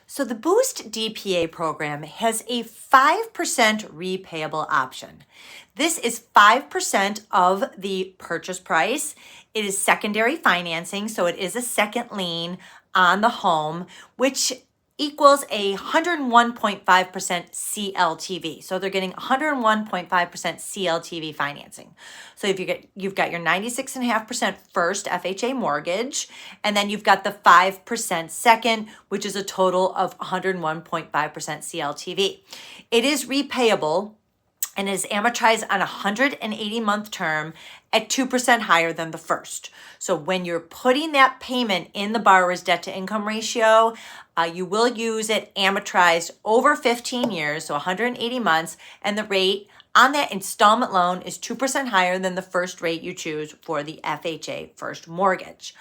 So the Boost DPA program has a 5% repayable option. This is 5% of the purchase price. It is secondary financing, so it is a second lien on the home, which equals a 101.5% CLTV. So they're getting 101.5% CLTV financing. So if you've got your 96.5% first FHA mortgage, and then you've got the 5% second, which is a total of 101.5% CLTV. It is repayable and is amortized on a 180-month term at 2% higher than the first. So when you're putting that payment in the borrower's debt-to-income ratio, you will use it amortized over 15 years, so 180 months, and the rate on that installment loan is 2% higher than the first rate you choose for the FHA first mortgage.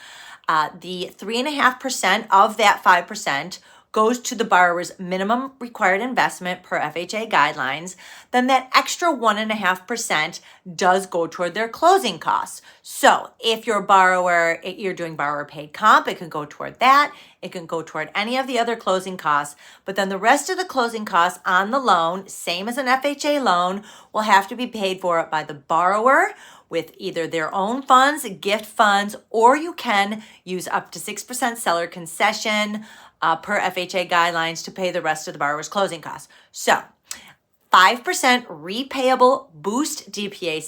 The 3.5% of that 5% goes to the borrower's minimum required investment per FHA guidelines. Then that extra 1.5% does go toward their closing costs. So if you're doing borrower paid comp, it can go toward that. It can go toward any of the other closing costs. But then the rest of the closing costs on the loan, same as an FHA loan, will have to be paid for by the borrower with either their own funds, gift funds, or you can use up to 6% seller concession per FHA guidelines to pay the rest of the borrower's closing costs. So 5% repayable Boost DPA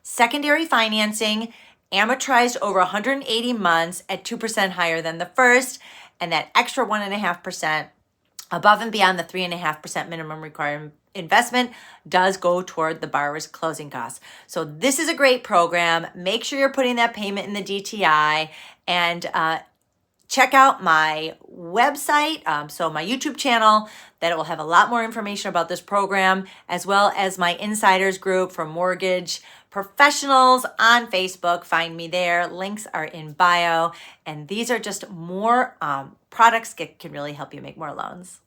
secondary financing, amortized over 180 months at 2% higher than the first, and that extra 1.5% above and beyond the 3.5% minimum required investment does go toward the borrower's closing costs. So this is a great program. Make sure you're putting that payment in the DTI, and check out my website, so my YouTube channel, that will have a lot more information about this program, as well as my insiders group for mortgage professionals on Facebook. Find me there. Links are in bio. And these are just more products that can really help you make more loans.